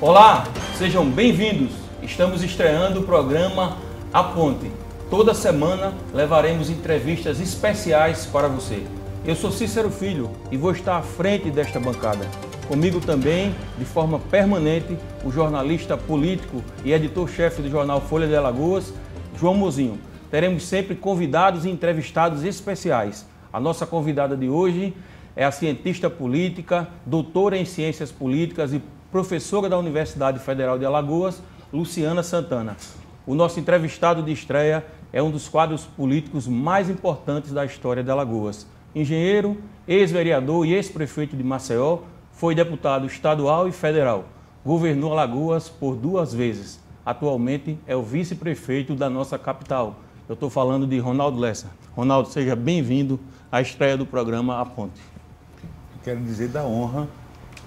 Olá, sejam bem-vindos. Estamos estreando o programa A Ponte. Toda semana levaremos entrevistas especiais para você. Eu sou Cícero Filho e vou estar à frente desta bancada. Comigo também, de forma permanente, o jornalista político e editor-chefe do jornal Folha de Alagoas, João Mozinho. Teremos sempre convidados e entrevistados especiais. A nossa convidada de hoje é a cientista política, doutora em ciências políticas e professora da Universidade Federal de Alagoas, Luciana Santana. O nosso entrevistado de estreia é um dos quadros políticos mais importantes da história de Alagoas. Engenheiro, ex-vereador e ex-prefeito de Maceió, foi deputado estadual e federal. Governou Alagoas por 2 vezes. Atualmente é o vice-prefeito da nossa capital. Eu estou falando de Ronaldo Lessa. Ronaldo, seja bem-vindo à estreia do programa A Ponte. Quero dizer da honra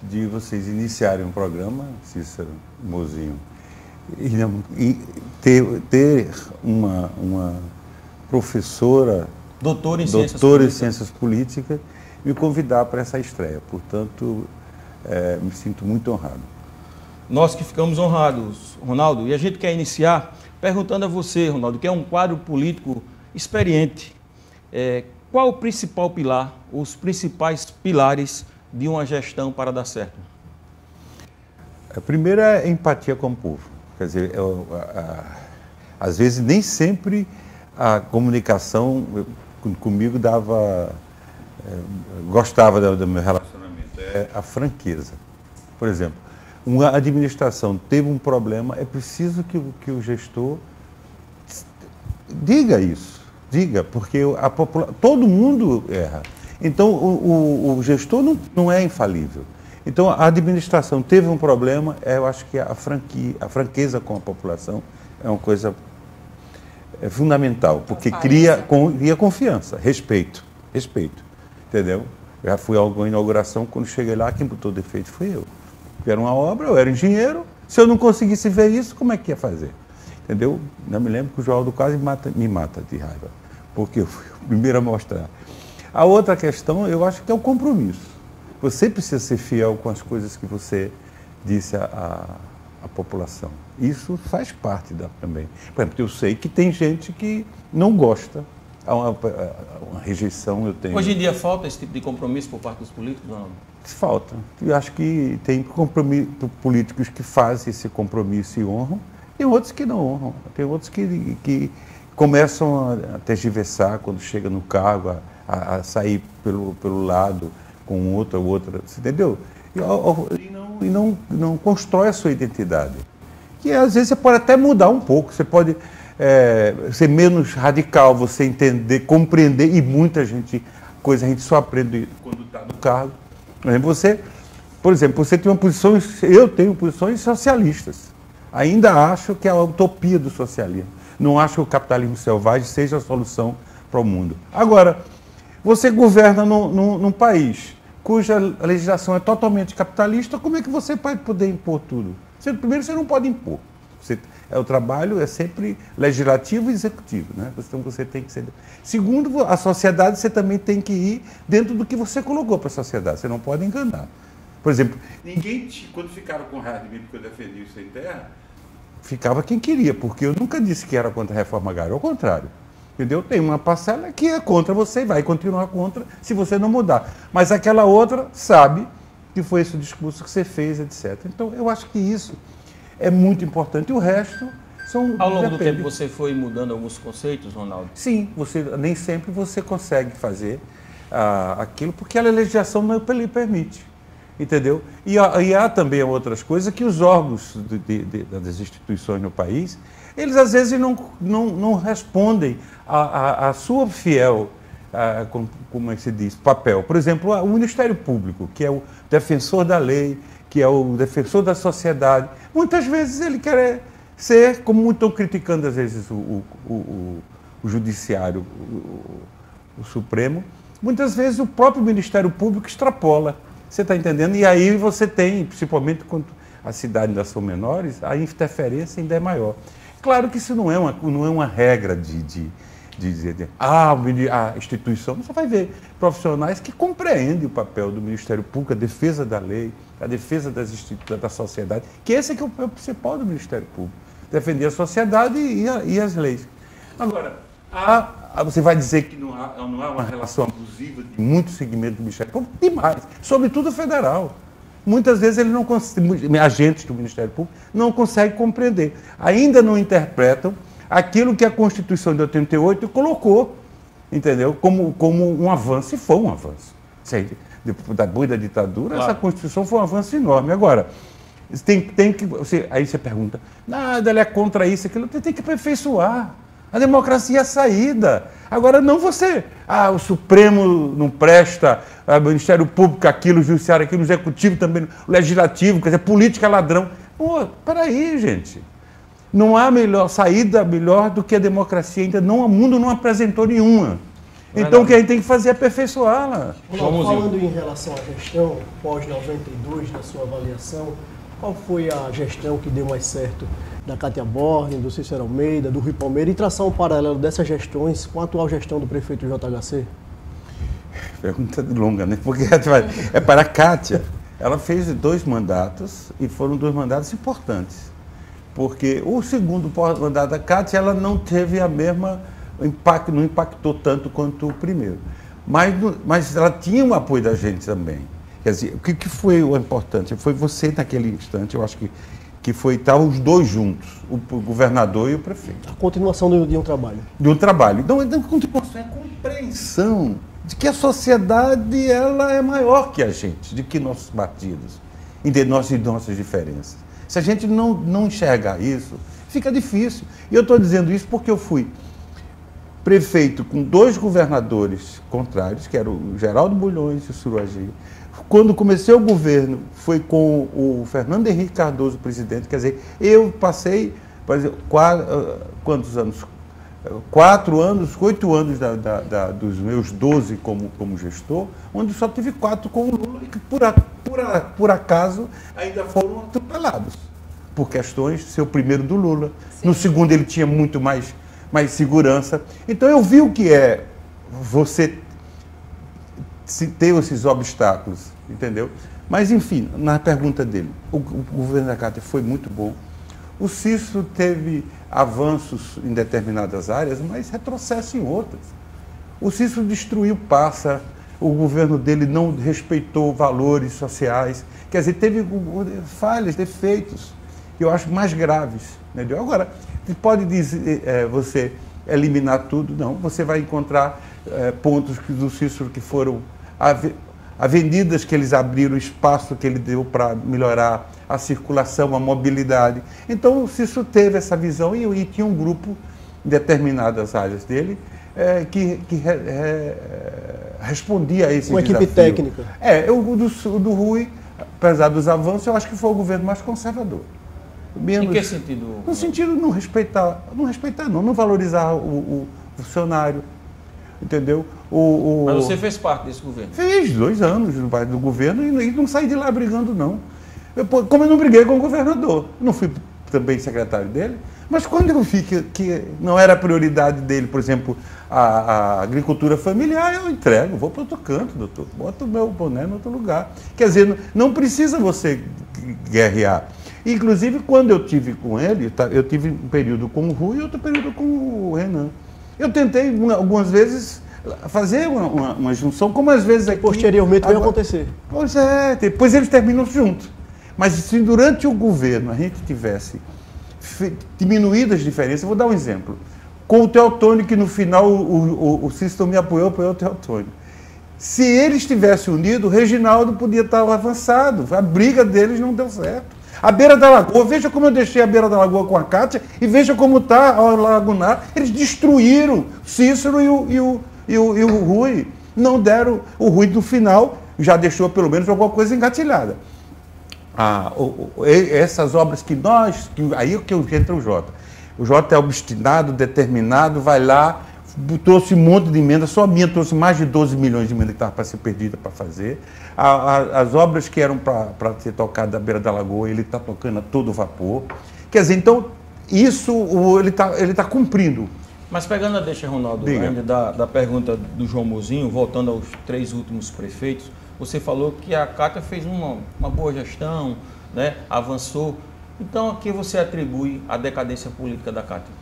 de vocês iniciarem um programa, Cícero Mozinho, e ter uma professora, doutora em ciências políticas, me convidar para essa estreia. Portanto, me sinto muito honrado. Nós que ficamos honrados, Ronaldo, e a gente quer iniciar perguntando a você, Ronaldo, que é um quadro político experiente, qual o principal pilar, os principais pilares de uma gestão para dar certo? A primeira é empatia com o povo. Quer dizer, às vezes nem sempre a comunicação comigo gostava do meu relacionamento. É a franqueza. Por exemplo, uma administração teve um problema, é preciso que o gestor diga isso. Diga, porque todo mundo erra. Então, o gestor não é infalível. Então, a administração teve um problema, eu acho que a franqueza com a população é uma coisa fundamental, porque cria confiança, respeito, entendeu? Já fui a alguma inauguração, quando cheguei lá, quem botou defeito fui eu. Era uma obra, eu era engenheiro, se eu não conseguisse ver isso, como é que ia fazer? Entendeu? Eu me lembro que o João do quase me mata de raiva, porque eu fui o primeiro a mostrar. A outra questão, eu acho que é o compromisso. Você precisa ser fiel com as coisas que você disse à população. Isso faz parte também. Por exemplo, eu sei que tem gente que não gosta. Há uma rejeição, eu tenho. Hoje em dia falta esse tipo de compromisso por parte dos políticos, não? Falta. Eu acho que tem políticos que fazem esse compromisso e honram, e outros que não honram. Tem outros que começam a tergiversar quando chega no cargo, a sair pelo lado com outra, você entendeu? E não constrói a sua identidade. Que às vezes você pode até mudar um pouco, você pode ser menos radical, você entender, compreender, e muita gente, a gente só aprende quando está no cargo. Por exemplo, você tem uma posição, eu tenho posições socialistas. Ainda acho que é a utopia do socialismo. Não acho que o capitalismo selvagem seja a solução para o mundo. Agora, você governa num país cuja legislação é totalmente capitalista, como é que você vai poder impor tudo? Primeiro, você não pode impor. O trabalho é sempre legislativo e executivo, né? Então você tem que ser. Segundo, a sociedade você também tem que ir dentro do que você colocou para a sociedade. Você não pode enganar. Por exemplo, quando ficaram com raiva de mim porque eu defendi o sem terra, ficava quem queria, porque eu nunca disse que era contra a reforma agrária, ao contrário. Entendeu? Tem uma parcela que é contra você e vai continuar contra se você não mudar. Mas aquela outra sabe que foi esse o discurso que você fez, etc. Então, eu acho que isso é muito importante. E o resto são... Ao longo do tempo você foi mudando alguns conceitos, Ronaldo? Sim, nem sempre você consegue fazer aquilo, porque a legislação não lhe permite. Entendeu? E há também outras coisas que os órgãos das instituições no país, eles às vezes não respondem à sua fiel, como é que se diz, papel. Por exemplo, o Ministério Público, que é o defensor da lei, que é o defensor da sociedade, muitas vezes ele quer ser, como estão criticando às vezes o Judiciário, o Supremo, muitas vezes o próprio Ministério Público extrapola. Você está entendendo? E aí você tem, principalmente quando as cidades ainda são menores, a interferência ainda é maior. Claro que isso não é uma regra de dizer a instituição, você vai ver profissionais que compreendem o papel do Ministério Público, a defesa da lei, a defesa da sociedade, que esse é que é o principal do Ministério Público, defender a sociedade e as leis. Agora, você vai dizer que não há uma relação abusiva de muitos segmentos do Ministério Público? Demais, sobretudo o federal. Muitas vezes eles não conseguem, agentes do Ministério Público não conseguem compreender, ainda não interpretam aquilo que a Constituição de 88 colocou, entendeu? Como um avanço, e foi um avanço. Depois da ditadura, claro, essa Constituição foi um avanço enorme. Agora, aí você pergunta, nada, ele é contra isso, aquilo, tem que aperfeiçoar. A democracia é a saída. Agora, não você, o Supremo não presta, o Ministério Público aquilo, o Judiciário aquilo, o Executivo também, o Legislativo, quer dizer, política é ladrão. Pô, peraí, gente. Não há saída melhor do que a democracia. Ainda não, o mundo não apresentou nenhuma. Então, o que a gente tem que fazer é aperfeiçoá-la. Falando em relação à gestão pós-92, na sua avaliação, qual foi a gestão que deu mais certo da Cátia Borgner, do Cícero Almeida, do Rui Palmeira, e traçar um paralelo dessas gestões com a atual gestão do prefeito JHC? Pergunta longa, né? Porque é para a Cátia. Ela fez 2 mandatos e foram 2 mandatos importantes. Porque o segundo mandato da Cátia, ela não teve a mesma impacto, não impactou tanto quanto o primeiro. Mas ela tinha o apoio da gente também. Quer dizer, o que foi o importante? Foi você, naquele instante, eu acho que foi estar os 2 juntos, o governador e o prefeito. A continuação de um trabalho. De um trabalho. Então, a continuação é a compreensão de que a sociedade ela é maior que a gente, de que nossos partidos, e de nossas diferenças. Se a gente não enxergar isso, fica difícil. E eu estou dizendo isso porque eu fui prefeito com 2 governadores contrários, que eram o Geraldo Bulhões e o Suruagi. Quando comecei o governo, foi com o Fernando Henrique Cardoso, presidente. Quer dizer, eu passei, quantos anos? 4 anos, 8 anos dos meus 12 como gestor, onde só tive 4 com o Lula, e que por acaso ainda foram atropelados, por questões de ser o primeiro do Lula. Sim. No segundo ele tinha muito mais segurança. Então eu vi o que é você ter esses obstáculos, entendeu? Mas enfim, na pergunta dele, o governo da Cátia foi muito bom. O Cícero teve avanços em determinadas áreas, mas retrocesso em outras. O Cícero destruiu Passa, o governo dele não respeitou valores sociais, quer dizer, teve falhas, defeitos, que eu acho mais graves. Entendeu? Agora, pode dizer, você eliminar tudo? Não, você vai encontrar pontos do Cícero que foram avenidas que eles abriram, o espaço que ele deu para melhorar a circulação, a mobilidade. Então, o Cícero teve essa visão e tinha um grupo em determinadas áreas dele que respondia a esse desafio. Uma equipe técnica. O do Rui, apesar dos avanços, eu acho que foi o governo mais conservador. Menos, em que sentido? No sentido de não valorizar o funcionário, entendeu? Mas você fez parte desse governo? Fiz 2 anos do governo e não saí de lá brigando, não. Como eu não briguei com o governador, não fui também secretário dele, mas quando eu vi que não era a prioridade dele, por exemplo, a agricultura familiar, eu entrego, vou para outro canto, doutor, boto o meu boné em outro lugar. Quer dizer, não precisa você guerrear. Inclusive, quando eu tive com ele, eu tive um período com o Rui e outro período com o Renan. Eu tentei, algumas vezes, fazer uma junção, como às vezes aqui... Posteriormente vai acontecer. Pois é, depois eles terminam juntos. Mas se durante o governo a gente tivesse diminuído as diferenças, eu vou dar um exemplo. Com o Teotônio, que no final o Cícero me apoiou o Teotônio. Se eles tivessem unido, o Reginaldo podia estar avançado. A briga deles não deu certo. A Beira da Lagoa, veja como eu deixei a Beira da Lagoa com a Cátia e veja como está a Lagunar. Eles destruíram Cícero e o Rui. Não deram. O Rui, no final, já deixou pelo menos alguma coisa engatilhada. Essas obras aí é que entra o Jota. O Jota é obstinado, determinado, vai lá, trouxe um monte de emenda, só a minha trouxe mais de 12 milhões de emenda que estava para ser perdida para fazer. As obras que eram para ser tocadas da Beira da Lagoa, ele está tocando a todo vapor. Quer dizer, então, isso ele tá cumprindo. Mas pegando a deixa, Ronaldo, ainda da pergunta do João Mozinho, voltando aos 3 últimos prefeitos, você falou que a Cátia fez uma boa gestão, né, avançou. Então, a que você atribui a decadência política da Cátia?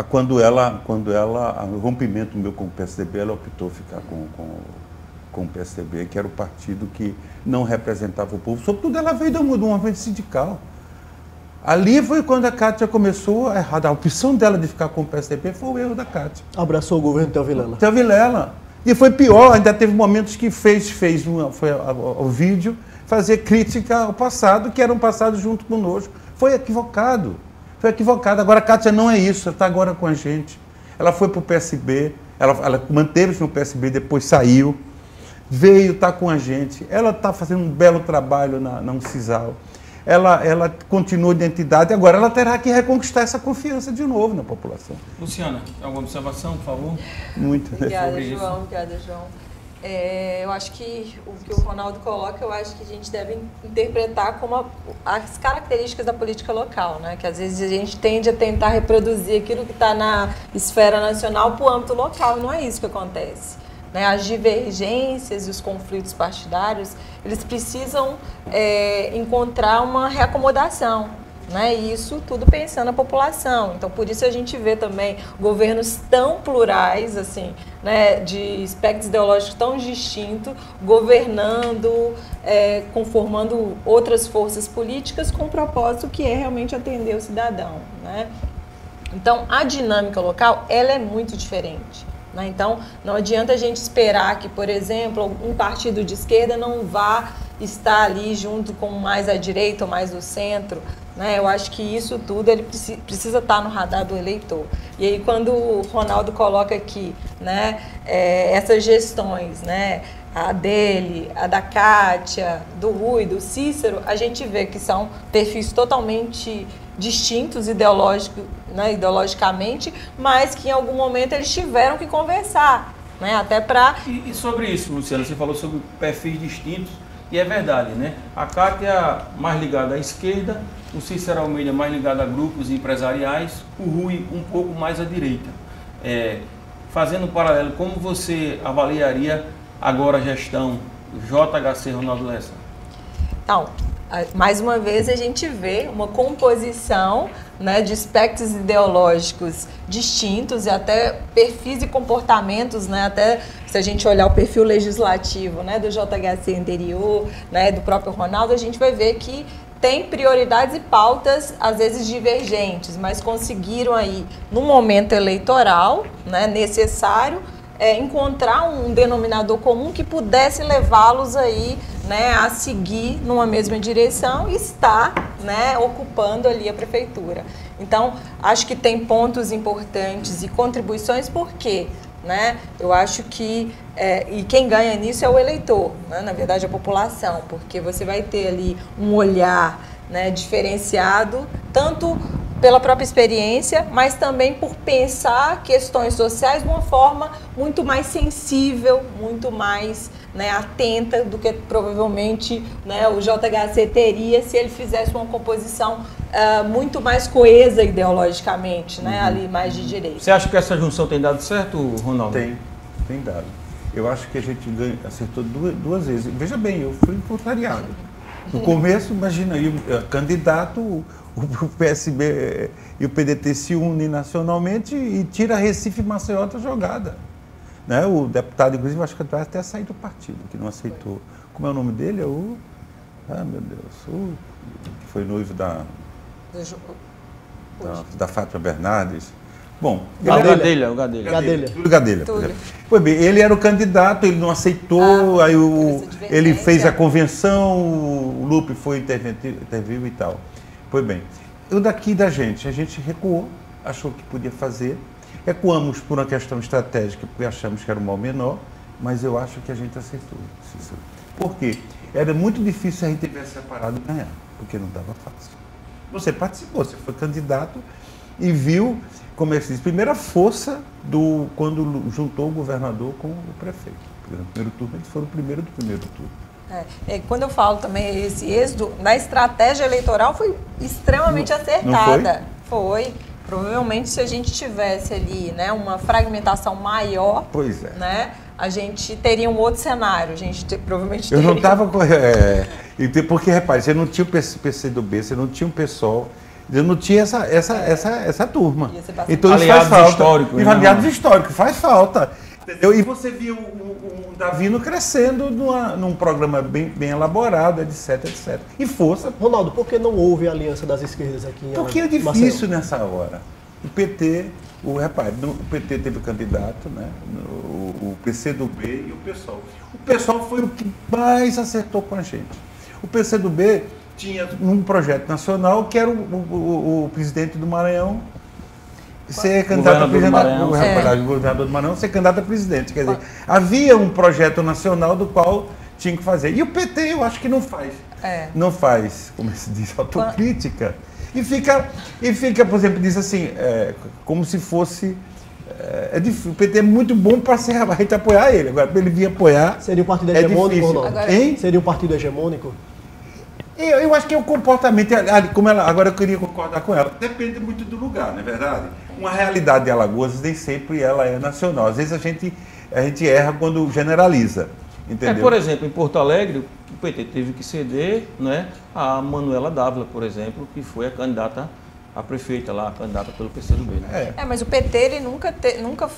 Quando o rompimento meu com o PSDB, ela optou ficar com o PSDB, que era o partido que não representava o povo. Sobretudo, ela veio de um movimento sindical. Ali foi quando a Cátia começou a errar. A opção dela de ficar com o PSDB foi o erro da Cátia. Abraçou o governo Theo Vilela. Theo Vilela. E foi pior, ainda teve momentos que foi o vídeo fazer crítica ao passado, que era um passado junto conosco. Foi equivocado. Foi equivocado. Agora a Cátia não é isso, ela está agora com a gente. Ela foi para o PSB, ela manteve-se no PSB, depois saiu, veio, está com a gente. Ela está fazendo um belo trabalho na Uncisal. Ela continua de identidade, agora ela terá que reconquistar essa confiança de novo na população. Luciana, alguma observação, por favor? Muito. Obrigada, João. Obrigada, João. Eu acho que o que o Ronaldo coloca, eu acho que a gente deve interpretar como as características da política local, né? Que às vezes a gente tende a tentar reproduzir aquilo que está na esfera nacional para o âmbito local, e não é isso que acontece. As divergências e os conflitos partidários, eles precisam encontrar uma reacomodação, né? E isso tudo pensando na população. Então, por isso a gente vê também governos tão plurais, assim, né? De espectros ideológicos tão distintos, governando, conformando outras forças políticas com um propósito que é realmente atender o cidadão, né? Então, a dinâmica local, ela é muito diferente. Então, não adianta a gente esperar que, por exemplo, um partido de esquerda não vá estar ali junto com mais à direita ou mais do centro, né? Eu acho que isso tudo ele precisa estar no radar do eleitor. E aí, quando o Ronaldo coloca aqui, né, essas gestões, né, a dele, a da Cátia, do Rui, do Cícero, a gente vê que são perfis totalmente distintos ideologicamente, mas que em algum momento eles tiveram que conversar, né? Até para... E sobre isso, Luciana, você falou sobre perfis distintos, e é verdade, né? A Cátia mais ligada à esquerda, o Cícero Almeida mais ligado a grupos empresariais, o Rui um pouco mais à direita. Fazendo um paralelo, como você avaliaria agora a gestão JHC Ronaldo Lessa? Então, mais uma vez a gente vê uma composição, né, de espectros ideológicos distintos e até perfis e comportamentos, né, até se a gente olhar o perfil legislativo, né, do JHC anterior, né, do próprio Ronaldo, a gente vai ver que tem prioridades e pautas às vezes divergentes, mas conseguiram aí no momento eleitoral, né, necessário, encontrar um denominador comum que pudesse levá-los aí, né, a seguir numa mesma direção e estar, né, ocupando ali a prefeitura. Então, acho que tem pontos importantes e contribuições, porque, né, eu acho que e quem ganha nisso é o eleitor, né, na verdade a população, porque você vai ter ali um olhar, né, diferenciado, tanto pela própria experiência, mas também por pensar questões sociais de uma forma muito mais sensível, muito mais, né, atenta do que provavelmente, né, o JHC teria se ele fizesse uma composição muito mais coesa ideologicamente, né, ali mais de direita. Você acha que essa junção tem dado certo, Ronaldo? Tem dado. Eu acho que a gente acertou duas vezes. Veja bem, eu fui contrariado. No começo, imagina, aí, candidato, o PSB e o PDT se unem nacionalmente e tira Recife e Maceió da jogada. Né? O deputado, inclusive, acho que vai até sair do partido, que não aceitou. Como é o nome dele? Meu Deus, que foi noivo da Fátima Bernardes. Bom, Gadelha. Túlio Gadelha. Pois bem, ele era o candidato, ele não aceitou, aí ele fez a convenção, o Lupe foi interviu e tal. Pois bem, o daqui da gente, a gente recuou, achou que podia fazer, recuamos por uma questão estratégica, porque achamos que era um mal menor, mas eu acho que a gente acertou. Por quê? Era muito difícil a gente ter separado e ganhar, porque não estava fácil. Você participou, você foi candidato e viu, como é que se diz, primeira força quando juntou o governador com o prefeito. Porque no primeiro turno eles foram o primeiro do primeiro turno. Quando eu falo também esse êxodo, na estratégia eleitoral foi extremamente acertada. Não foi? Provavelmente, se a gente tivesse ali, né, uma fragmentação maior, Pois é. né, a gente teria um outro cenário. A gente provavelmente Eu teria... não estava... porque, repare, você não tinha o PCdoB, você não tinha o PSOL, você não tinha essa turma. Ia ser bastante- Então isso Aliados faz falta. históricos, E né? aliados históricos, faz falta. Entendeu? E você via o Davino crescendo num programa bem elaborado, etc, etc. E força. Ronaldo, por que não houve aliança das esquerdas aqui em Porque é Maceió? difícil nessa hora. O PT, repare, o PT teve candidato, né? O PCdoB e o PSOL. O PSOL foi o que mais acertou com a gente. O PCdoB tinha um projeto nacional que era o presidente do Maranhão ser candidato a presidente, o governador do Maranhão ser candidato a presidente. Quer dizer, havia um projeto nacional do qual tinha que fazer. E o PT, eu acho que não faz. Não faz, como se diz, autocrítica. E fica, por exemplo, diz assim, como se fosse... o PT é muito bom para a gente apoiar ele. Agora, para ele vir apoiar... Seria um partido hegemônico, Ronaldo? Hein? Seria um partido hegemônico? Eu acho que é o comportamento, agora eu queria concordar com ela, depende muito do lugar, não é verdade? Uma realidade de Alagoas nem sempre ela é nacional, às vezes a gente erra quando generaliza, entendeu? Por exemplo, em Porto Alegre, o PT teve que ceder, né, a Manuela Dávila, por exemplo, que foi a candidata a prefeita lá, a candidata pelo PCdoB. Né? Mas o PT ele nunca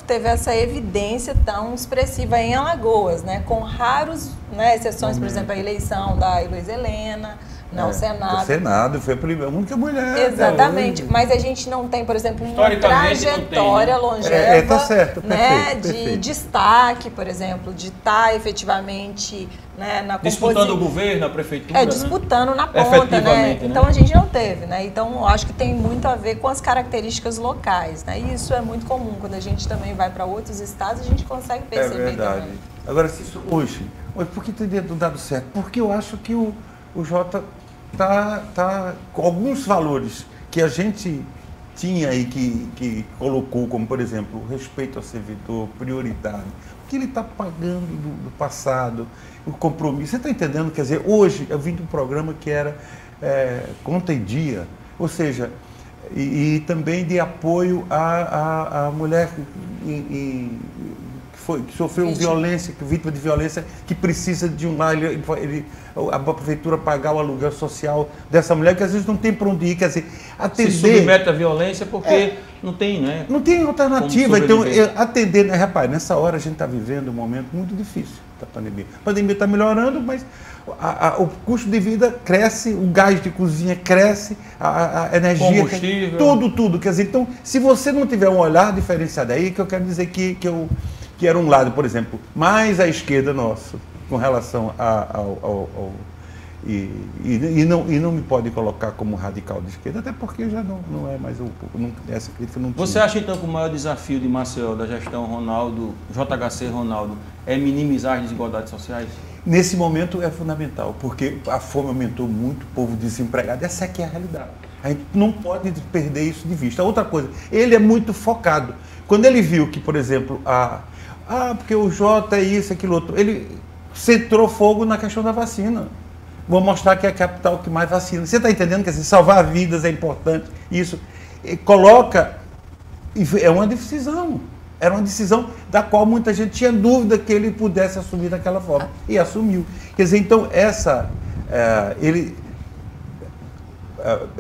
teve essa evidência tão expressiva em Alagoas, né? Com raros, né, exceções, por exemplo, a eleição da Heloísa Helena, o Senado. O Senado foi a única mulher. Exatamente, mas a gente não tem, por exemplo, uma Historicamente, trajetória não tem, né? longeva, tá certo, né, perfeito, de perfeito. destaque, por exemplo, de estar efetivamente, né, na Disputando o governo, a prefeitura, disputando né? na ponta, né? Efetivamente, né? Então a gente não teve, né? Então eu acho que tem muito a ver com as características locais, né? E isso é muito comum. Quando a gente também vai para outros estados, a gente consegue perceber verdade. também. Agora, se isso hoje, por que teria dado certo? Porque eu acho que o Jota tá com alguns valores que a gente tinha e que colocou, como por exemplo, o respeito ao servidor, prioridade, o que ele está pagando do passado, o compromisso. Você está entendendo? Quer dizer, hoje eu vim de um programa que era Conta em Dia, ou seja, e também de apoio à mulher que sofreu violência, vítima de violência, que precisa de um lar, a prefeitura pagar o aluguel social dessa mulher, que às vezes não tem para onde ir, quer dizer, atender... Se submete à violência porque não tem, né? Não tem alternativa, então atender, né? Rapaz, nessa hora a gente está vivendo um momento muito difícil da pandemia. A pandemia está melhorando, mas o custo de vida cresce, o gás de cozinha cresce, a energia... Combustível. Tudo, quer dizer, então, se você não tiver um olhar diferenciado aí, que eu quero dizer que era um lado, por exemplo, mais à esquerda nosso, com relação e não me pode colocar como radical de esquerda, até porque já não é mais essa crítica não tinha. Você acha então que o maior desafio de Maceió, da gestão JHC Ronaldo, é minimizar as desigualdades sociais? Nesse momento é fundamental, porque a fome aumentou muito, o povo desempregado, essa aqui é a realidade. A gente não pode perder isso de vista. Outra coisa, ele é muito focado. Quando ele viu que, por exemplo, porque o Jota é isso, aquilo outro. Ele centrou fogo na questão da vacina. Vou mostrar que é a capital que mais vacina. Você está entendendo? Quer dizer, salvar vidas é importante. Isso. É uma decisão. Era uma decisão da qual muita gente tinha dúvida que ele pudesse assumir daquela forma. E assumiu. Quer dizer, então,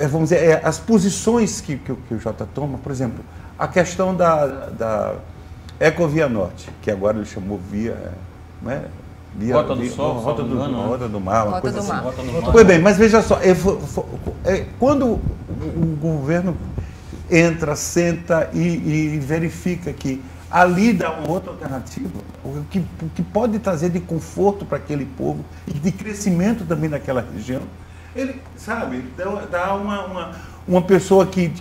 vamos dizer, as posições que o Jota toma, por exemplo, a questão da Ecovia Norte, que agora ele chamou Rota do Sol, Rota do Mar, uma coisa assim. Rota do Mar. Pois bem, mas veja só, quando o governo entra, senta e verifica que ali dá uma outra alternativa, o que pode trazer de conforto para aquele povo e de crescimento também naquela região, ele, sabe, dá uma pessoa que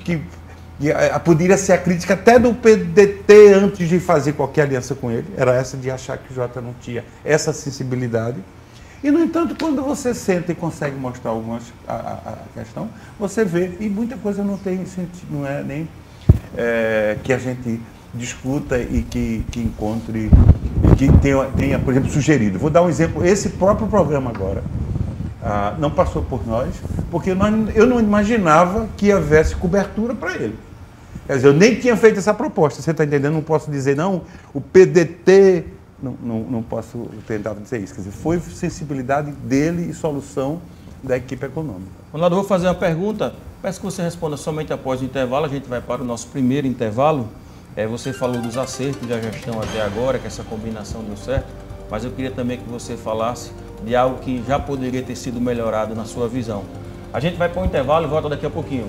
poderia ser a crítica até do PDT antes de fazer qualquer aliança com ele, era essa de achar que o Jota não tinha essa sensibilidade. E, no entanto, quando você senta e consegue mostrar a questão, você vê, e muita coisa não tem sentido, não é nem que a gente discuta e que encontre, e que tenha, por exemplo, sugerido. Vou dar um exemplo, esse próprio programa agora não passou por nós, porque eu não imaginava que houvesse cobertura para ele. Quer dizer, eu nem tinha feito essa proposta, você está entendendo? Não posso dizer, não, o PDT, não posso tentar dizer isso. Quer dizer, foi sensibilidade dele e solução da equipe econômica. Ronaldo, eu vou fazer uma pergunta, peço que você responda somente após o intervalo, a gente vai para o nosso primeiro intervalo. Você falou dos acertos da gestão até agora, que essa combinação deu certo, mas eu queria também que você falasse de algo que já poderia ter sido melhorado na sua visão. A gente vai para o intervalo e volta daqui a pouquinho.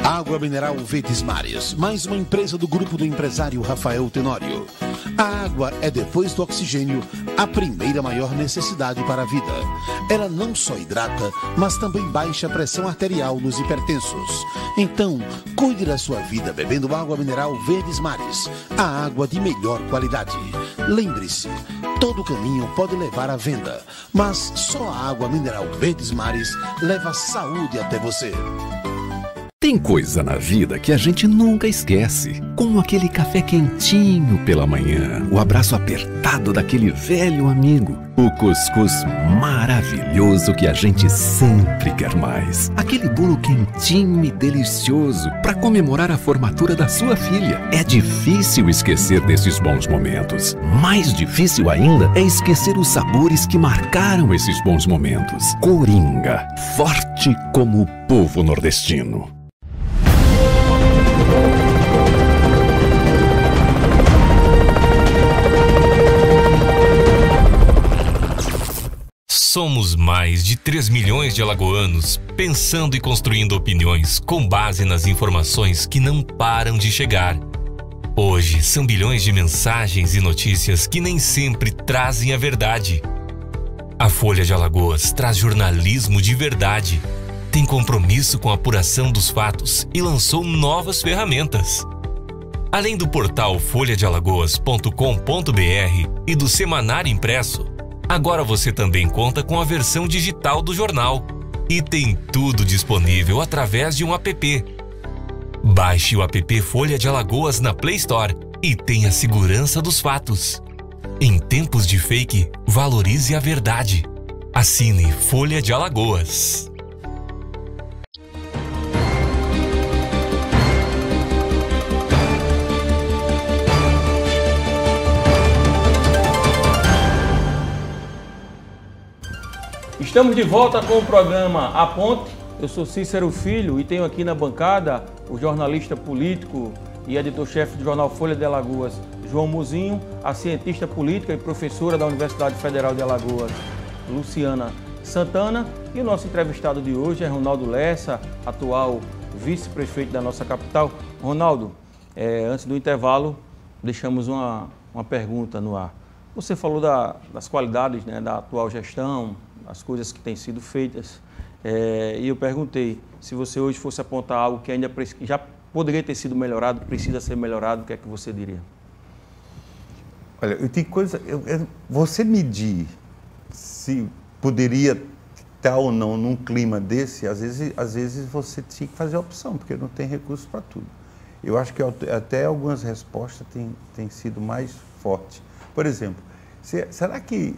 Água Mineral Verdes Mares, mais uma empresa do grupo do empresário Rafael Tenório. A água é, depois do oxigênio, a primeira maior necessidade para a vida. Ela não só hidrata, mas também baixa a pressão arterial nos hipertensos. Então, cuide da sua vida bebendo água mineral Verdes Mares, a água de melhor qualidade. Lembre-se, todo caminho pode levar à venda, mas só a água mineral Verdes Mares leva a saúde até você. Tem coisa na vida que a gente nunca esquece, como aquele café quentinho pela manhã, o abraço apertado daquele velho amigo, o cuscuz maravilhoso que a gente sempre quer mais, aquele bolo quentinho e delicioso para comemorar a formatura da sua filha. É difícil esquecer desses bons momentos. Mais difícil ainda é esquecer os sabores que marcaram esses bons momentos. Coringa, forte como o povo nordestino. Somos mais de 3 milhões de alagoanos pensando e construindo opiniões com base nas informações que não param de chegar. Hoje são bilhões de mensagens e notícias que nem sempre trazem a verdade. A Folha de Alagoas traz jornalismo de verdade, tem compromisso com a apuração dos fatos e lançou novas ferramentas. Além do portal folhadealagoas.com.br e do semanário impresso, agora você também conta com a versão digital do jornal e tem tudo disponível através de um app. Baixe o app Folha de Alagoas na Play Store e tenha segurança dos fatos. Em tempos de fake, valorize a verdade. Assine Folha de Alagoas. Estamos de volta com o programa A Ponte. Eu sou Cícero Filho e tenho aqui na bancada o jornalista político e editor-chefe do jornal Folha de Alagoas, João Muzinho, a cientista política e professora da Universidade Federal de Alagoas, Luciana Santana, e o nosso entrevistado de hoje é Ronaldo Lessa, atual vice-prefeito da nossa capital. Ronaldo, antes do intervalo, deixamos uma pergunta no ar. Você falou das qualidades, né, da atual gestão, as coisas que têm sido feitas, e eu perguntei se você hoje fosse apontar algo que ainda já poderia ter sido melhorado, precisa ser melhorado, o que é que você diria? Olha, eu tenho coisa, você medir se poderia estar ou não num clima desse, às vezes você tinha que fazer a opção, porque não tem recurso para tudo. Eu acho que até algumas respostas têm sido mais fortes. Por exemplo, será que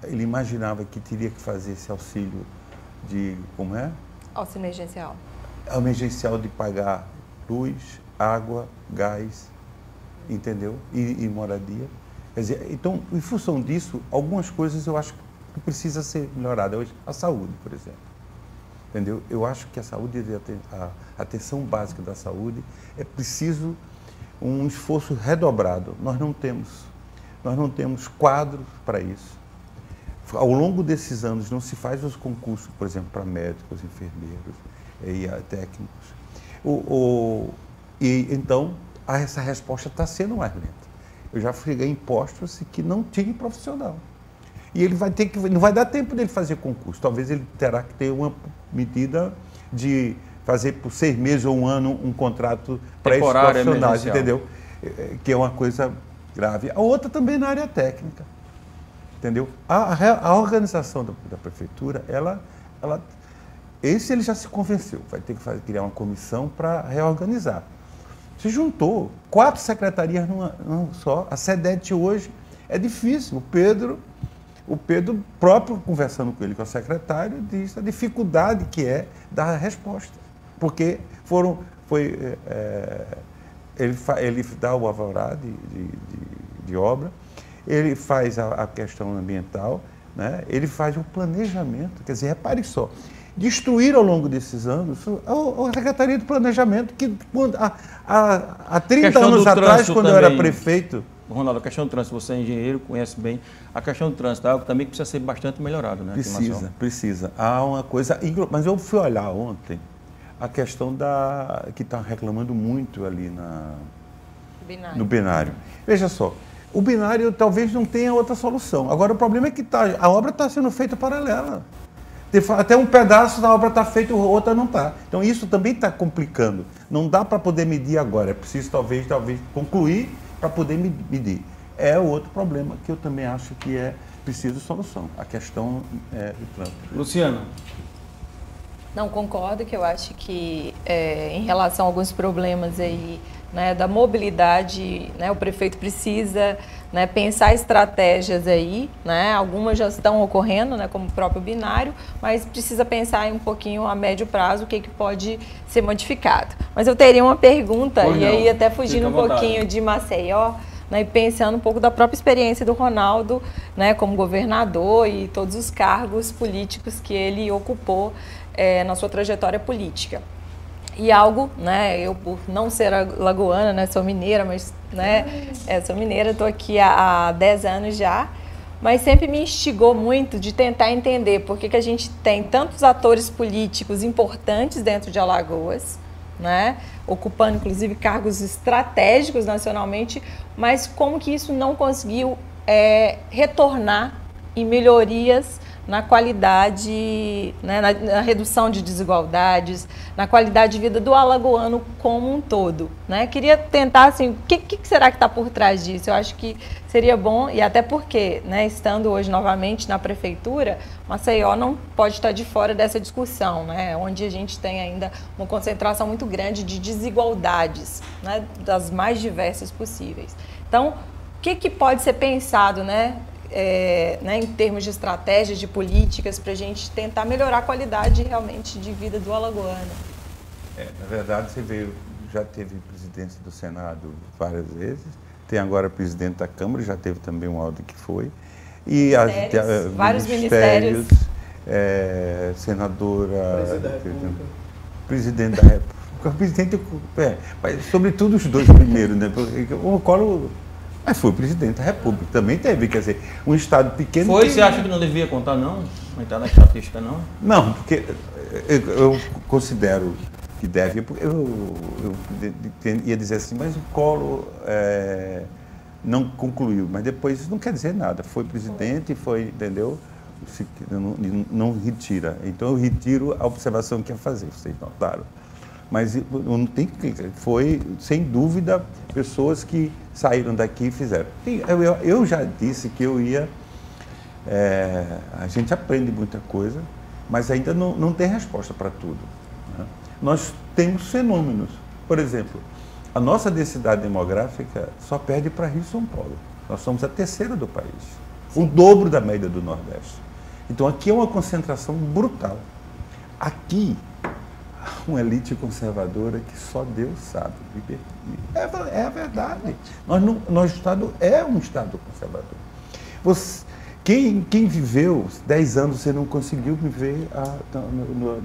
ele imaginava que teria que fazer esse auxílio de, como é? Auxílio emergencial. Emergencial de pagar luz, água, gás, entendeu? E moradia. Quer dizer, então, em função disso, algumas coisas eu acho que precisa ser melhorada. Hoje, a saúde, por exemplo. Entendeu? Eu acho que a saúde, a atenção básica da saúde, é preciso um esforço redobrado. Nós não temos quadros para isso. Ao longo desses anos não se faz os concursos, por exemplo, para médicos, enfermeiros e técnicos. Então, essa resposta está sendo mais lenta. Eu já freguei em postos que não tinha profissional. E ele vai ter que, não vai dar tempo dele fazer concurso. Talvez ele terá que ter uma medida de fazer por 6 meses ou 1 ano um contrato para esses profissionais, entendeu? Que é uma coisa grave. A outra também na área técnica. Entendeu? A organização da prefeitura, esse ele já se convenceu, vai ter que criar uma comissão para reorganizar. Se juntou 4 secretarias numa só. A SEDET hoje é difícil. O Pedro próprio, conversando com ele, com o secretário, disse a dificuldade que é dar a resposta. Porque ele dá o alvará de obra, ele faz a questão ambiental, né? Ele faz o planejamento. Quer dizer, repare só, destruir ao longo desses anos a Secretaria de Planejamento, que há 30 anos atrás, quando eu era prefeito... Ronaldo, a questão do trânsito, você é engenheiro, conhece bem. A questão do trânsito é algo também que precisa ser bastante melhorado, né? Precisa. Há uma coisa... Mas eu fui olhar ontem a questão que está reclamando muito ali no binário. Veja só, o binário talvez não tenha outra solução. Agora, o problema é que a obra está sendo feita paralela. Até um pedaço da obra está feito, outra não está. Então, isso também está complicando. Não dá para poder medir agora. É preciso, talvez concluir para poder medir. É outro problema que eu também acho que é preciso solução. A questão do trânsito. Luciana. Não, concordo que eu acho que em relação a alguns problemas aí, né, da mobilidade, né, o prefeito precisa, né, pensar estratégias aí, né, algumas já estão ocorrendo, né, como o próprio binário, mas precisa pensar aí um pouquinho a médio prazo o que pode ser modificado. Mas eu teria uma pergunta, e aí até fugindo um pouquinho de Maceió, né, e pensando um pouco da própria experiência do Ronaldo, né, como governador e todos os cargos políticos que ele ocupou na sua trajetória política. E algo, né, eu por não ser alagoana, né, sou mineira, mas, né, sou mineira, estou aqui há 10 anos já, mas sempre me instigou muito de tentar entender por que a gente tem tantos atores políticos importantes dentro de Alagoas, né, ocupando inclusive cargos estratégicos nacionalmente, mas como que isso não conseguiu retornar em melhorias na qualidade, né, na redução de desigualdades, na qualidade de vida do alagoano como um todo, né? Queria tentar, assim, o que será que está por trás disso? Eu acho que seria bom, e até porque, né, estando hoje novamente na prefeitura, Maceió não pode estar de fora dessa discussão, né? Onde a gente tem ainda uma concentração muito grande de desigualdades, né, das mais diversas possíveis. Então, o que pode ser pensado, né, em termos de estratégias, de políticas, para a gente tentar melhorar a qualidade realmente de vida do alagoano? Na verdade, já teve presidência do Senado várias vezes, tem agora presidente da Câmara, já teve também um áudio que foi, e vários ministérios, senadora, presidente da República, presidente, sobretudo os dois primeiros, né? Porque o Collor... Mas foi o presidente da República, também teve, quer dizer, um estado pequeno... Você acha que não devia contar, não? Não está na estatística, não? Não, porque eu considero que deve, porque eu ia dizer assim, mas o Collor não concluiu, mas depois isso não quer dizer nada, foi presidente, entendeu? Não retira, então eu retiro a observação que ia fazer, vocês notaram. Mas não tem que, foi, sem dúvida, pessoas que saíram daqui e fizeram. Eu já disse que eu ia... a gente aprende muita coisa, mas ainda não tem resposta para tudo, né? Nós temos fenômenos. Por exemplo, a nossa densidade demográfica só perde para Rio e São Paulo. Nós somos a terceira do país. O dobro da média do Nordeste. Então, aqui é uma concentração brutal. Aqui... uma elite conservadora que só Deus sabe. É a verdade. Nosso Estado é um Estado conservador. Quem viveu 10 anos, você não conseguiu viver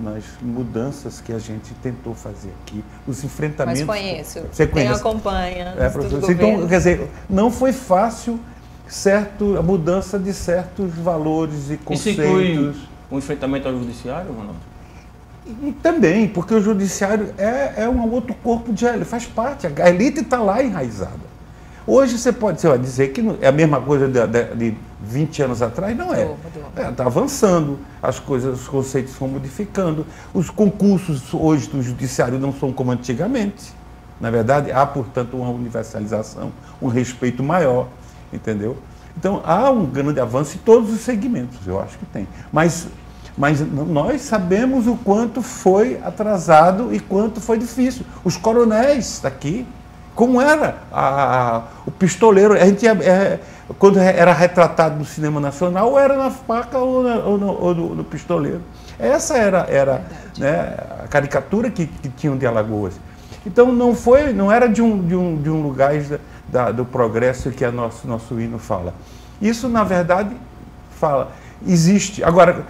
nas mudanças que a gente tentou fazer aqui, os enfrentamentos. Mas conheço, você conhece. Quem acompanha. Então, quer dizer, não foi fácil a mudança de certos valores e conceitos. Isso inclui o enfrentamento ao judiciário, Ronaldo? E também, porque o judiciário é um outro corpo ele faz parte, a elite está lá enraizada. Hoje você pode dizer que é a mesma coisa de 20 anos atrás, não é. Está avançando, os conceitos vão modificando, os concursos hoje do judiciário não são como antigamente. Na verdade, há, portanto, uma universalização, um respeito maior, entendeu? Então, há um grande avanço em todos os segmentos, eu acho que tem. Mas nós sabemos o quanto foi atrasado e quanto foi difícil. Os coronéis daqui, como era o pistoleiro. A gente quando era retratado no cinema nacional, ou era na faca ou no pistoleiro. Essa era né, a caricatura que tinham de Alagoas. Então não era de um lugar do progresso que nosso hino fala. Isso, na verdade, existe. Agora,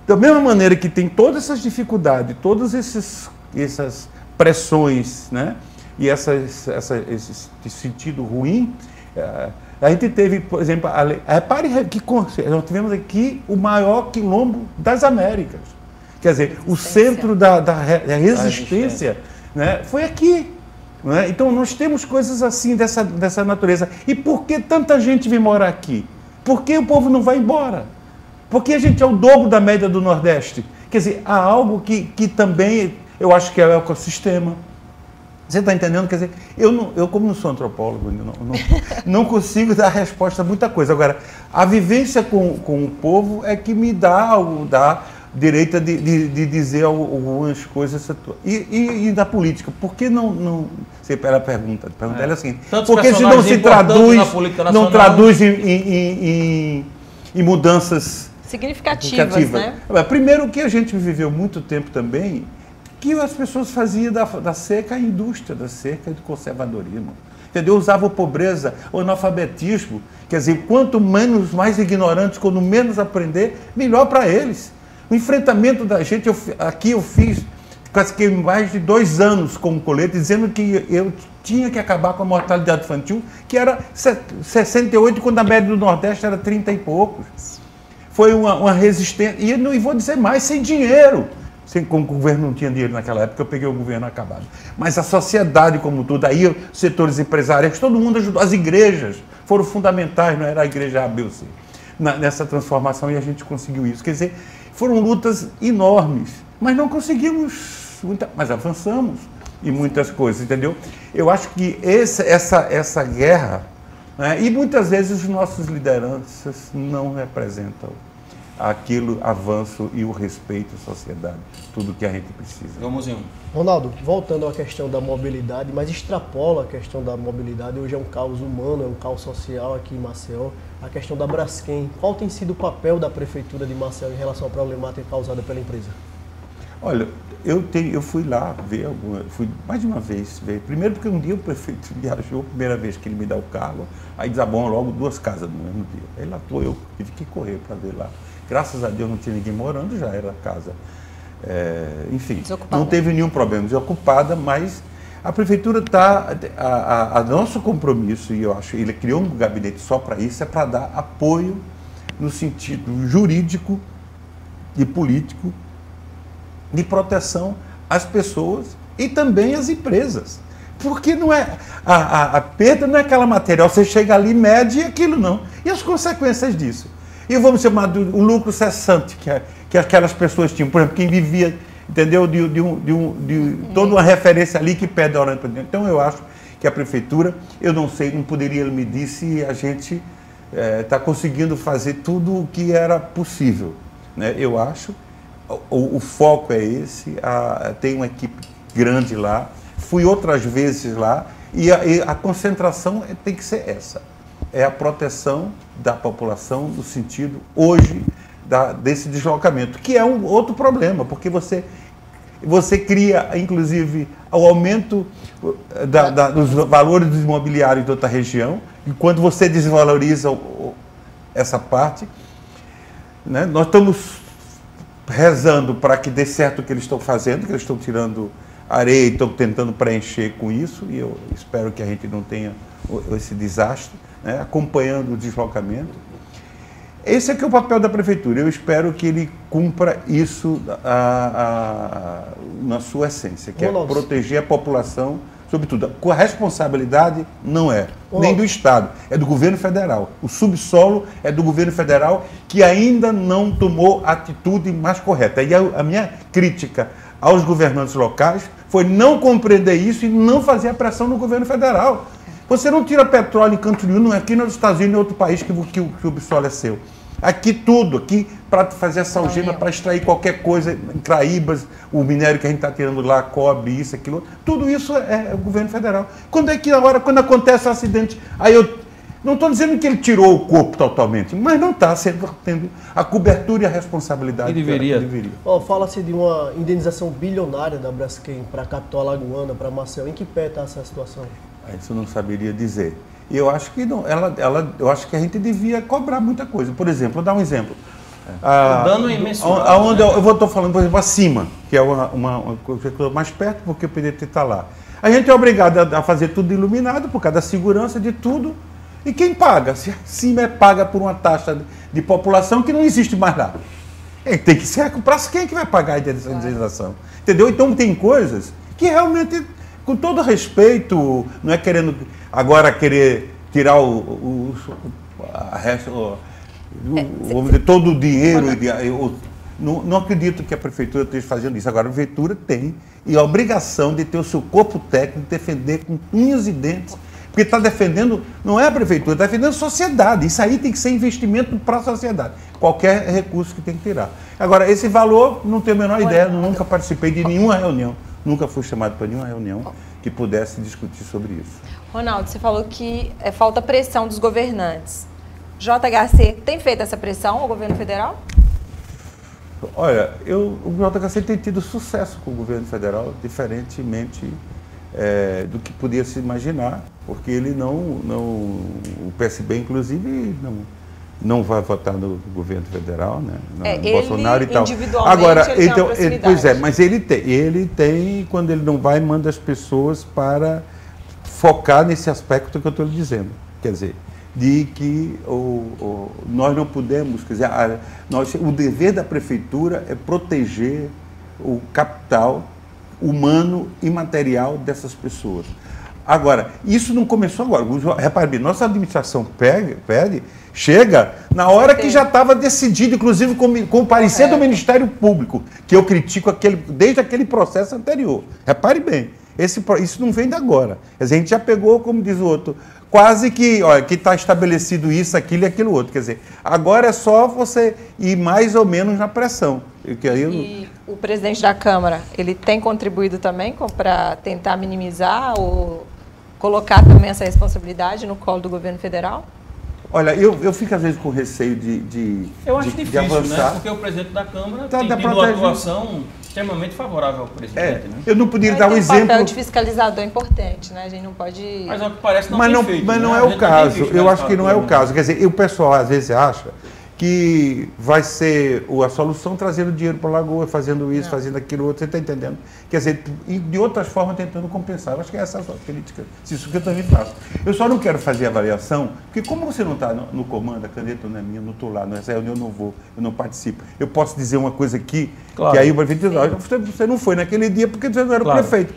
da mesma maneira que tem todas essas dificuldades, todas essas pressões, né, e esse sentido ruim, a gente teve, por exemplo, repare que nós tivemos aqui o maior quilombo das Américas. Quer dizer, o centro da resistência, né, foi aqui. Né? Então, nós temos coisas assim, dessa natureza. E por que tanta gente vem morar aqui? Por que o povo não vai embora? Porque a gente é o dobro da média do Nordeste. Quer dizer, há algo que também, eu acho que é o ecossistema. Você está entendendo? Quer dizer, eu como não sou antropólogo, não consigo dar resposta a muita coisa. Agora, a vivência com o povo é que me dá direito de dizer algumas coisas. E da política, por que não você pega a pergunta? A pergunta é assim, por que se não se traduz em mudanças significativas, né? Primeiro, que a gente viveu muito tempo também, que as pessoas faziam da seca a indústria, da seca e do conservadorismo. Entendeu? Usavam pobreza, o analfabetismo. Quer dizer, quanto mais ignorantes, quanto menos aprender, melhor para eles. O enfrentamento da gente, aqui eu fiz quase que mais de 2 anos como colete, dizendo que eu tinha que acabar com a mortalidade infantil, que era 68, quando a média do Nordeste era 30 e poucos. Foi uma resistência, e não vou dizer mais, sem dinheiro. Como o governo não tinha dinheiro naquela época, eu peguei o governo acabado. Mas a sociedade como tudo, aí os setores empresariais, todo mundo ajudou, as igrejas foram fundamentais, não era a igreja A, B ou C, nessa transformação, e a gente conseguiu isso. Quer dizer, foram lutas enormes, mas não conseguimos, mas avançamos em muitas coisas, entendeu? Eu acho que essa guerra, né, e muitas vezes os nossos lideranças não representam aquilo, avanço e o respeito à sociedade, tudo que a gente precisa. Vamos em um. Ronaldo, voltando à questão da mobilidade, mas extrapola a questão da mobilidade, hoje é um caos humano, é um caos social aqui em Maceió, a questão da Braskem. Qual tem sido o papel da Prefeitura de Maceió em relação à problemática causada pela empresa? Olha, eu fui lá ver, fui mais de uma vez ver. Primeiro porque um dia o prefeito viajou, primeira vez que ele me dá o cargo, aí desabou logo 2 casas no mesmo dia. Aí lá estou eu, tive que correr para ver lá. Graças a Deus não tinha ninguém morando, já era a casa. Enfim, desocupada. Não teve nenhum problema, desocupada, mas a prefeitura está, a nosso compromisso, e eu acho, ele criou um gabinete só para isso, é para dar apoio no sentido jurídico e político de proteção às pessoas e também às empresas. Porque não é a perda não é aquela material, você chega ali, mede aquilo não. E as consequências disso? E vamos chamar de um lucro cessante que aquelas pessoas tinham. Por exemplo, quem vivia, entendeu, de toda uma referência ali que perde a hora para dentro. Então eu acho que a prefeitura, eu não sei, não poderia me dizer se a gente está conseguindo fazer tudo o que era possível. Né? Eu acho, o foco é esse, tem uma equipe grande lá, fui outras vezes lá, e a concentração tem que ser essa. É a proteção da população no sentido, hoje, desse deslocamento, que é um outro problema, porque você cria, inclusive, o aumento dos valores dos imobiliários de outra região, e quando você desvaloriza essa parte, né, nós estamos rezando para que dê certo o que eles estão fazendo, que eles estão tirando areia e estão tentando preencher com isso, e eu espero que a gente não tenha esse desastre, né, acompanhando o deslocamento. Esse é que é o papel da prefeitura. Eu espero que ele cumpra isso na sua essência, que é proteger a população, sobretudo. A responsabilidade não é nem do Estado, é do governo federal. O subsolo é do governo federal, que ainda não tomou a atitude mais correta. E a minha crítica aos governantes locais foi não compreender isso e não fazer a pressão no governo federal. Você não tira petróleo em canto nenhum, não é aqui nos Estados Unidos, em outro país que o subsolo é seu. Aqui tudo, aqui para fazer essa algema, para extrair qualquer coisa, em Craíbas, o minério que a gente está tirando lá, cobre, isso, aquilo, tudo isso é o governo federal. Quando é que agora, quando acontece o acidente, aí eu não estou dizendo que ele tirou o corpo totalmente, mas não está tendo a cobertura e a responsabilidade que deveria. Fala-se de uma indenização bilionária da Braskem para a capital alagoana, para Maceió. Em que pé está essa situação? Isso eu não saberia dizer. E eu acho que não, eu acho que a gente devia cobrar muita coisa. Por exemplo, vou dar um exemplo. O dano é imensurável. Onde eu estou falando, por exemplo, acima, que é uma coisa mais perto, porque o PDT está lá. A gente é obrigado a fazer tudo iluminado por causa da segurança de tudo. E quem paga? Se acima é paga por uma taxa de população que não existe mais lá. Tem que ser para quem que vai pagar a indenização. Entendeu? Então tem coisas que realmente, com todo respeito, não é querendo agora querer tirar vamos dizer, todo o dinheiro. Não acredito que a prefeitura esteja fazendo isso. Agora a prefeitura tem e a obrigação de ter o seu corpo técnico, defender com unhas e dentes. Porque está defendendo, não é a prefeitura, está defendendo a sociedade. Isso aí tem que ser investimento para a sociedade. Qualquer recurso que tem que tirar. Agora, esse valor, não tenho a menor ideia, nunca participei de nenhuma reunião, nunca fui chamado para nenhuma reunião que pudesse discutir sobre isso. Ronaldo, você falou que falta pressão dos governantes. JHC tem feito essa pressão ao governo federal? Olha, o JHC tem tido sucesso com o governo federal, diferentemente do que podia se imaginar, porque ele o PSB, inclusive, não vai votar no governo federal, né? No Bolsonaro e tal. Agora, então, pois é, mas ele tem, quando ele não vai, manda as pessoas para focar nesse aspecto que eu estou lhe dizendo. Quer dizer, de que nós não podemos, quer dizer, o dever da prefeitura é proteger o capital humano e material dessas pessoas. Agora, isso não começou agora. Repare bem, nossa administração chega na hora que já estava decidido, inclusive com o parecer do Ministério Público, que eu critico desde aquele processo anterior. Repare bem, isso não vem de agora. A gente já pegou, como diz o outro, quase que está estabelecido isso, aquilo e aquilo outro. Quer dizer, agora é só você ir mais ou menos na pressão. E o presidente da Câmara, ele tem contribuído também para tentar minimizar ou colocar também essa responsabilidade no colo do governo federal? Olha, eu fico às vezes com receio de Eu acho difícil, avançar. Né? Porque o presidente da Câmara tem tido uma atuação extremamente favorável ao presidente. Né? Eu não podia dar um exemplo. O papel de fiscalizador é importante, né? A gente não pode... Mas é o que parece não tem feito. Mas não é o caso. Eu acho que não é o caso. Quer dizer, o pessoal às vezes acha que vai ser a solução trazendo dinheiro para a Lagoa, fazendo isso, fazendo aquilo outro, você está entendendo? Quer dizer, e de outras formas tentando compensar. Eu acho que essa é a sua crítica, isso que eu também faço. Eu só não quero fazer avaliação, porque como você não está no comando, a caneta não é minha, não estou lá, nessa reunião eu não vou, eu não participo. Eu posso dizer uma coisa aqui, que aí o prefeito diz, você não foi naquele dia porque você não era o prefeito.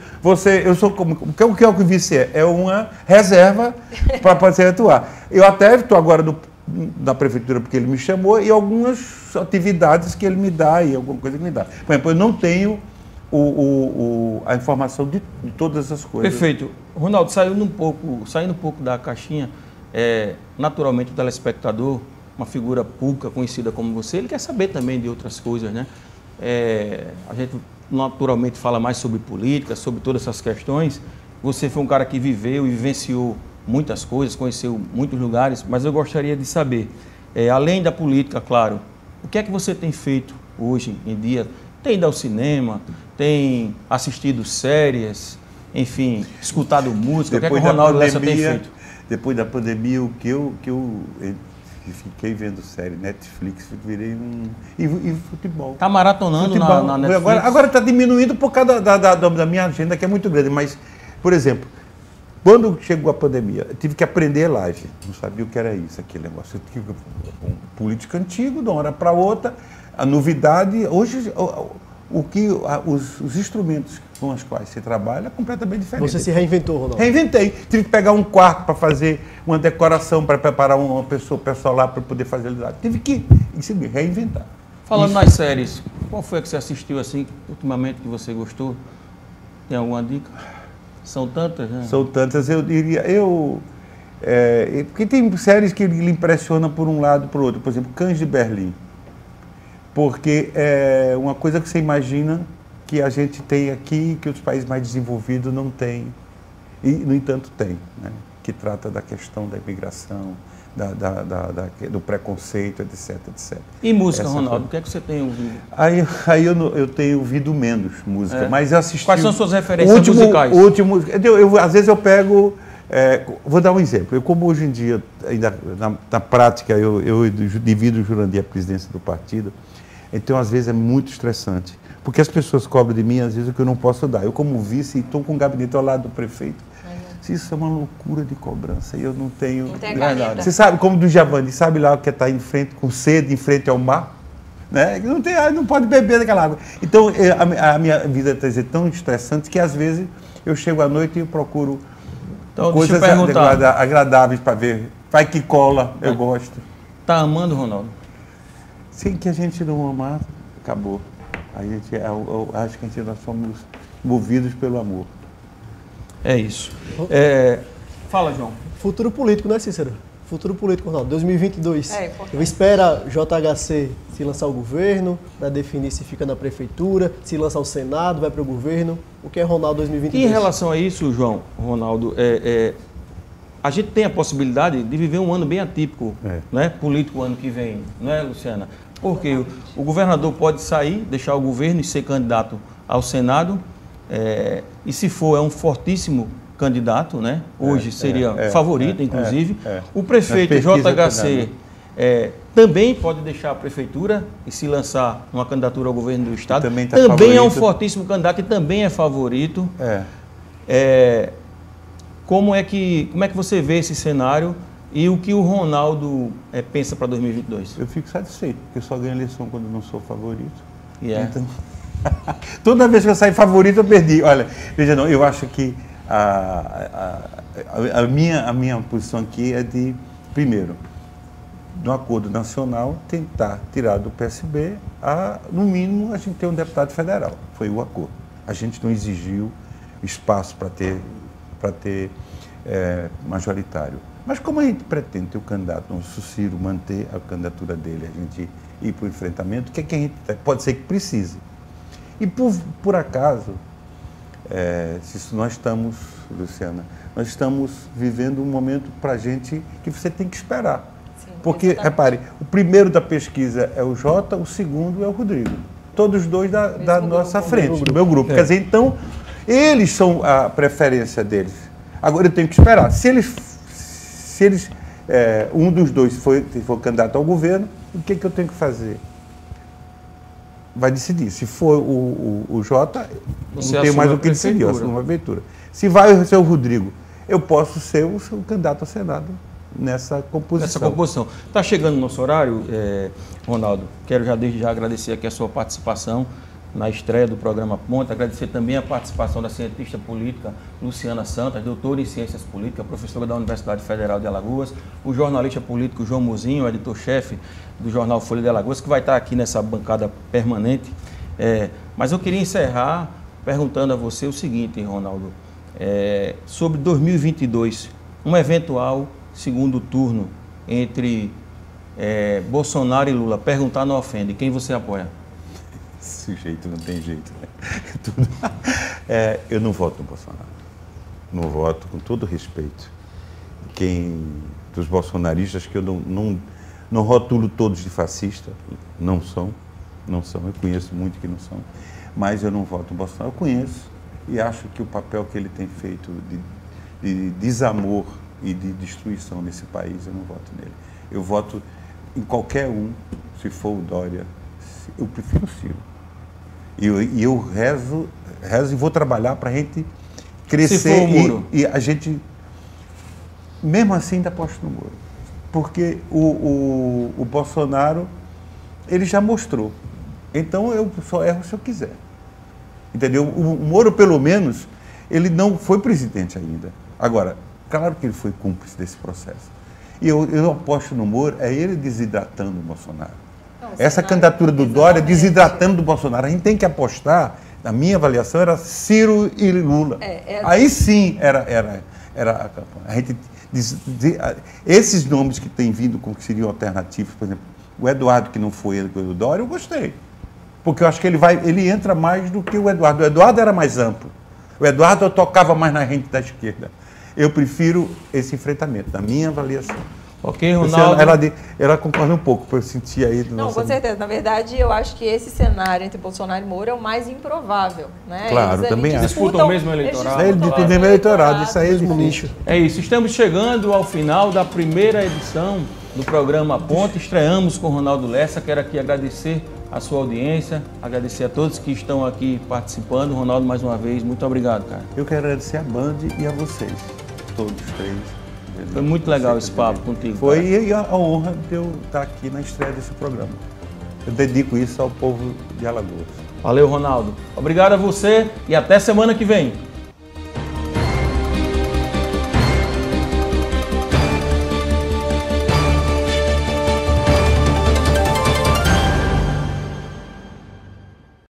Eu sou como, o que é o que vice é uma reserva para poder atuar. Eu até estou agora da prefeitura porque ele me chamou e algumas atividades que ele me dá e alguma coisa que me dá. Por exemplo, eu não tenho a informação de todas essas coisas. Perfeito. Ronaldo, saindo um pouco da caixinha, naturalmente o telespectador, uma figura pública conhecida como você, ele quer saber também de outras coisas, né? A gente naturalmente fala mais sobre política, sobre todas essas questões. Você foi um cara que viveu e vivenciou muitas coisas, conheceu muitos lugares, mas eu gostaria de saber, além da política, claro, o que é que você tem feito hoje em dia? Tem ido ao cinema, tem assistido séries, enfim, escutado música, o que é que o Ronaldo Lessa tem feito? Depois da pandemia, o que eu fiquei vendo série, Netflix, virei e futebol. Está maratonando na Netflix? Agora está diminuindo por causa da minha agenda, que é muito grande, mas, por exemplo, quando chegou a pandemia, eu tive que aprender live. Não sabia o que era isso, aquele negócio. Eu tive um político antigo, de uma hora para outra, a novidade. Hoje, os instrumentos com os quais se trabalha é completamente diferente. Você se reinventou, Ronaldo? Reinventei. Tive que pegar um quarto para fazer uma decoração, para preparar uma pessoa lá para poder fazer a Tive que reinventar. Falando nas séries, qual foi a que você assistiu assim, ultimamente, que você gostou? Tem alguma dica? São tantas, né? São tantas, eu diria. Porque tem séries que lhe impressionam por um lado e por outro. Por exemplo, Cães de Berlim. Porque é uma coisa que você imagina que a gente tem aqui, que os países mais desenvolvidos não têm. E, no entanto, tem. Né? Que trata da questão da imigração, do preconceito, etc, etc. E música, Ronaldo? O que é que você tem ouvido? Aí eu tenho ouvido menos música, mas eu assisti... Quais são suas referências musicais? Às vezes eu pego... vou dar um exemplo. Eu, como hoje em dia, ainda na prática, eu divido o Jurandir a presidência do partido, então às vezes é muito estressante, porque as pessoas cobram de mim, às vezes, o que eu não posso dar. Eu, como vice, estou com o gabinete ao lado do prefeito. Isso é uma loucura de cobrança, e eu não tenho... Não tem nada. Você sabe, como do Giovanni, sabe lá o que é estar em frente, com sede, em frente ao mar? Né? Não pode beber daquela água. Então, a minha vida está tão estressante que, às vezes, eu chego à noite e eu procuro coisas agradáveis para ver. Vai que cola, eu gosto. Tá amando, Ronaldo? Sim, que a gente não amar, acabou. Eu acho que nós somos movidos pelo amor. É isso. Fala, João. Futuro político, né, Cícero? Futuro político, Ronaldo. 2022. Eu espero a JHC se lançar o governo, para definir se fica na prefeitura, se lançar o Senado, vai para o governo. O que é Ronaldo 2022? E em relação a isso, João, Ronaldo, a gente tem a possibilidade de viver um ano bem atípico, né, político, o ano que vem, não é, Luciana? Porque o governador pode sair, deixar o governo e ser candidato ao Senado, e se for, é um fortíssimo candidato, né? Hoje seria favorito, inclusive. O prefeito JHC também pode deixar a prefeitura e se lançar uma candidatura ao governo do estado. Também é um fortíssimo candidato e também é favorito. Como é que você vê esse cenário e o que o Ronaldo pensa para 2022? Eu fico satisfeito, porque eu só ganho eleição quando não sou favorito. Então, toda vez que eu saio favorito, eu perdi. Olha, veja, não, eu acho que a minha posição aqui é de, primeiro, no acordo nacional, tentar tirar do PSB, no mínimo, a gente ter um deputado federal. Foi o acordo. A gente não exigiu espaço para ter majoritário. Mas como a gente pretende ter o candidato, o Ciro, manter a candidatura dele, a gente ir para o enfrentamento, o que é que a gente pode ser que precise? E por acaso, nós estamos, Luciana, nós estamos vivendo um momento para a gente que você tem que esperar. Sim, porque, repare, o primeiro da pesquisa é o Jota, o segundo é o Rodrigo. Todos os dois da nossa frente, do meu grupo. Quer dizer, então, eles são a preferência deles. Agora eu tenho que esperar. Se eles um dos dois for candidato ao governo, o que eu tenho que fazer? Vai decidir. Se for o Jota, não tem mais o que decidir, eu assumo a prefeitura. Se vai ser o Rodrigo, eu posso ser o candidato ao Senado nessa composição. Está chegando o nosso horário, Ronaldo. Quero desde já agradecer aqui a sua participação na estreia do programa Ponte, agradecer também a participação da cientista política Luciana Santos, doutora em Ciências Políticas, professora da Universidade Federal de Alagoas, o jornalista político João Mozinho, editor-chefe do jornal Folha de Alagoas, que vai estar aqui nessa bancada permanente. Mas eu queria encerrar perguntando a você o seguinte, Ronaldo, sobre 2022, um eventual segundo turno entre Bolsonaro e Lula, perguntar não ofende, quem você apoia? Esse jeito não tem jeito, né? Eu não voto no Bolsonaro. Não voto, com todo respeito. Dos bolsonaristas, que eu não rotulo todos de fascista, não são, eu conheço muito que não são, mas eu não voto no Bolsonaro. Eu conheço e acho que o papel que ele tem feito de desamor e de destruição nesse país, eu não voto nele. Eu voto em qualquer um, se for o Dória. Eu prefiro o Ciro. E eu rezo e vou trabalhar para a gente crescer. Se for o Muro. E a gente, mesmo assim, ainda aposta no Muro. Porque o Bolsonaro, ele já mostrou. Então eu só erro se eu quiser. Entendeu? O Moro, pelo menos, ele não foi presidente ainda. Agora, claro que ele foi cúmplice desse processo. E eu aposto no Moro, é ele desidratando o Bolsonaro. Essa candidatura do Dória desidratando do Bolsonaro. A gente tem que apostar, na minha avaliação, era Ciro e Lula. Aí sim era a campanha. A gente Esses nomes que têm vindo como que seriam alternativos, por exemplo, o Eduardo, que não foi ele, o Dória, eu gostei. Porque eu acho que ele entra mais do que o Eduardo. O Eduardo era mais amplo. O Eduardo tocava mais na rede da esquerda. Eu prefiro esse enfrentamento, na minha avaliação. Ok, Ronaldo. Ela concorda um pouco, para eu sentir aí... Não, com certeza. Na verdade, eu acho que esse cenário entre Bolsonaro e Moro é o mais improvável. Né? Claro, eles também acho. Disputam o mesmo eleitorado. Eles disputam o mesmo eleitorado, isso aí é difícil. É isso, estamos chegando ao final da primeira edição do programa A Ponte. Estreamos com o Ronaldo Lessa. Quero aqui agradecer a sua audiência, agradecer a todos que estão aqui participando. Ronaldo, mais uma vez, muito obrigado, cara. Eu quero agradecer a Band e a vocês, todos os três. Foi muito legal esse papo contigo. Foi, e a honra de eu estar aqui na estreia desse programa. Eu dedico isso ao povo de Alagoas. Valeu, Ronaldo. Obrigado a você e até semana que vem.